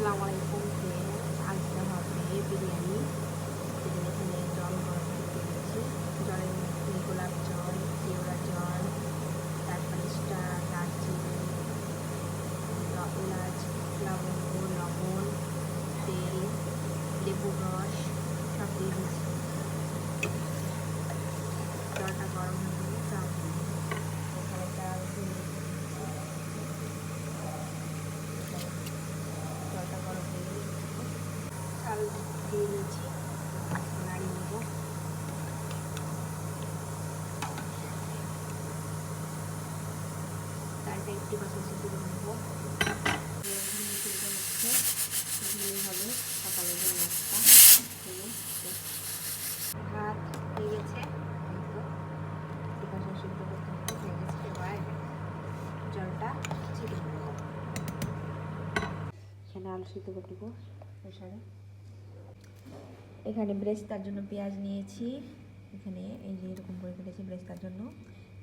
আসসালামু আলাইকুম ফ্রেন্ডস, আজকে হবে বিরিয়ানি। এখানে জল গরম করতে দিয়েছি। জলের মধ্যে গোলাপ জল, কেওড়া জল, তারপরে স্টার, দারচিনি, এলাচ, লবঙ্গ, লবণ, তেল, লেবুর রস সব দিয়ে দিয়েছি। জলটা গরম হয়ে গেলে চাল দিয়ে এখানে চাল দিয়ে জলটা গরম হয়ে গেলে চাল দিয়ে দিয়েছি, নাড়িয়ে নেব। চালটা একটু বাসা করে নেব। হচ্ছে এগুলোই হবে সকালের জন্য নাস্তা। ভাত হয়ে গেছে, সিদ্ধ করতে হয়ে গেছে। এবার জলটা ছেড়ে দেবো। এখানে আলু সিদ্ধ করে দেবো প্রেসারে। এখানে ব্রেস্তার জন্য পেঁয়াজ নিয়েছি, এখানে এই যে এরকম করে কেটেছি ব্রেস্তার জন্য।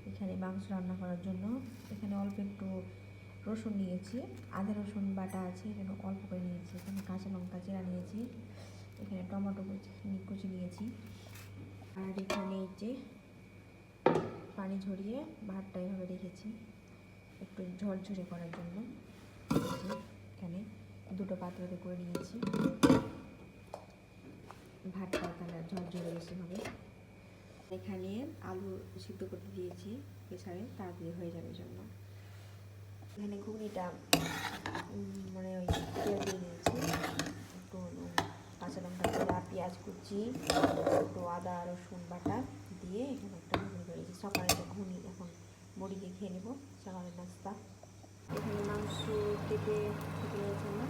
এখানে মাংস রান্না করার জন্য এখানে অল্প একটু রসুন নিয়েছি, আদা রসুন বাটা আছে, এখানে অল্প করে নিয়েছি। এখানে কাঁচা লঙ্কা চেরা নিয়েছি, এখানে টমেটো কুচি নিয়েছি। আর এখানে এই যে পানি ঝরিয়ে ভাতটা এভাবে রেখেছি একটু ঝরঝরে করার জন্য। এখানে দুটো পাত্রতে করে নিয়েছি, ভাতটা তাহলে ঝরঝরে বেশি হবে। এখানে আলু সিদ্ধ করতে দিয়েছি প্রেসারে, তাড়াতাড়ি হয়ে যাবে জন্য। এখানে ঘুগনিটা মানে ওই তেল দিয়ে নিয়েছি, একটু কাঁচা লঙ্কা চেরা, পেঁয়াজ কুচি, একটু আদা রসুন বাটা দিয়ে এখানে একটা ঘুগনি করেছি। সকালে একটা ঘুগনি এখন বড়ি দিয়ে খেয়ে নেবো সকালের নাস্তা। এখানে মাংস কেটে নিয়েছে না,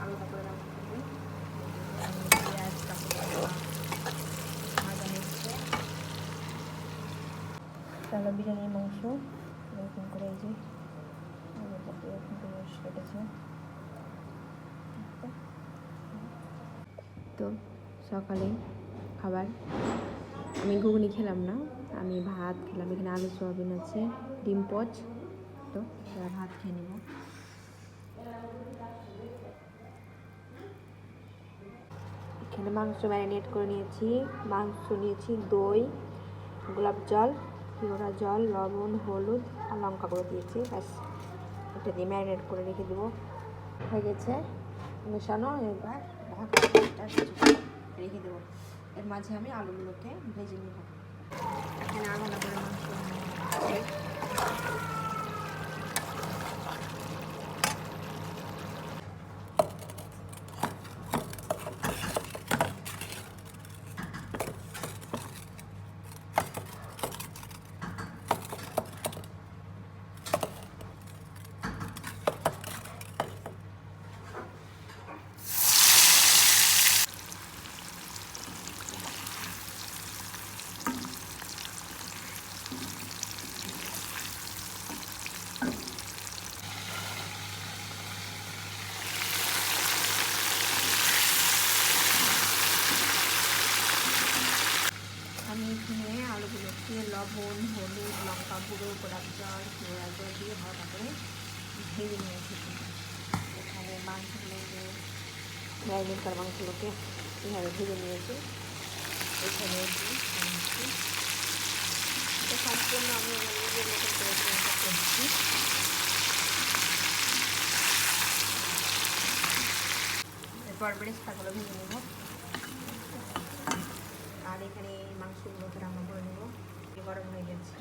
আলাদা করে রাখতে হবে। পেঁয়াজ ভাজা হচ্ছে। তাহলে বিরিয়ানির মাংস এরকম করে এই যে কেটেছে। তো সকালে খাবার আমি ঘুগনি খেলাম না, আমি ভাত খেলাম। এখানে আলু সয়াবিন আছে, ডিম পচ। তো ভাত খেয়ে নেব। এখানে মাংস ম্যারিনেট করে নিয়েছি। মাংস নিয়েছি, দই, গোলাপ জল, কেওড়া জল, লবণ, হলুদ আর লঙ্কা করে দিয়েছি। ব্যাস, এটা দিয়ে ম্যারিনেট করে রেখে দেবো। হয়ে গেছে মেশানো। এবার রেখে দেবো। এর মাঝে আমি আলুগুলোকে ভেজে নেব। এখানে আলাদা করে মাংস এখানে আলুগুলোকে লবণ, হলুদ, লঙ্কা গুঁড়ো, গোলাপ জল, কেওড়া জল দিয়ে ভালো করে ভেজে নিয়েছি। এখানে মাংসগুলোকে ম্যারিনেট করা মাংসগুলোকে এভাবে ভেজে নিয়েছি। এখানে এটা সম্পূর্ণ আমি আমার নিজের মতন করে করছি। এরপর ব্রেস্তাগুলো ভেজে নেব। আর এখানে মাংসগুলোকে রান্না করে নেব। গরম হয়ে গেছে,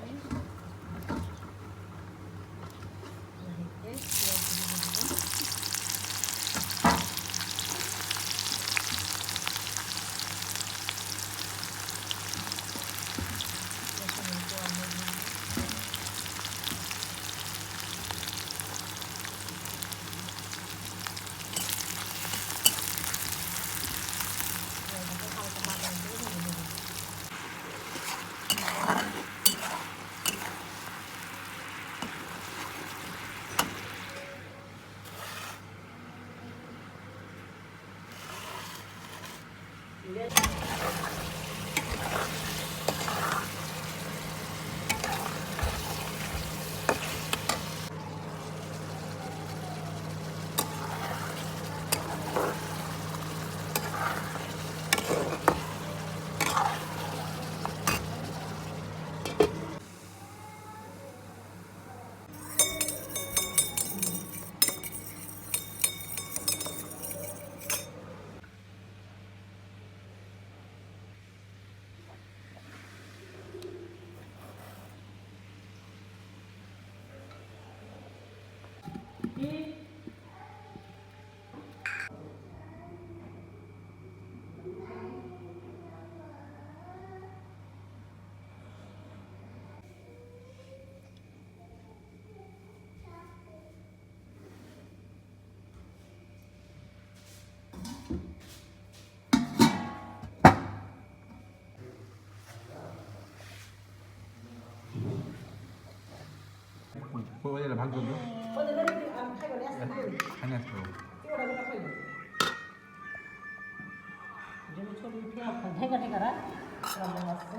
ওইটা ভাগ করবো খাই আসতো ছবি উঠে ঢেকা ঢেকারা রান্না আসছে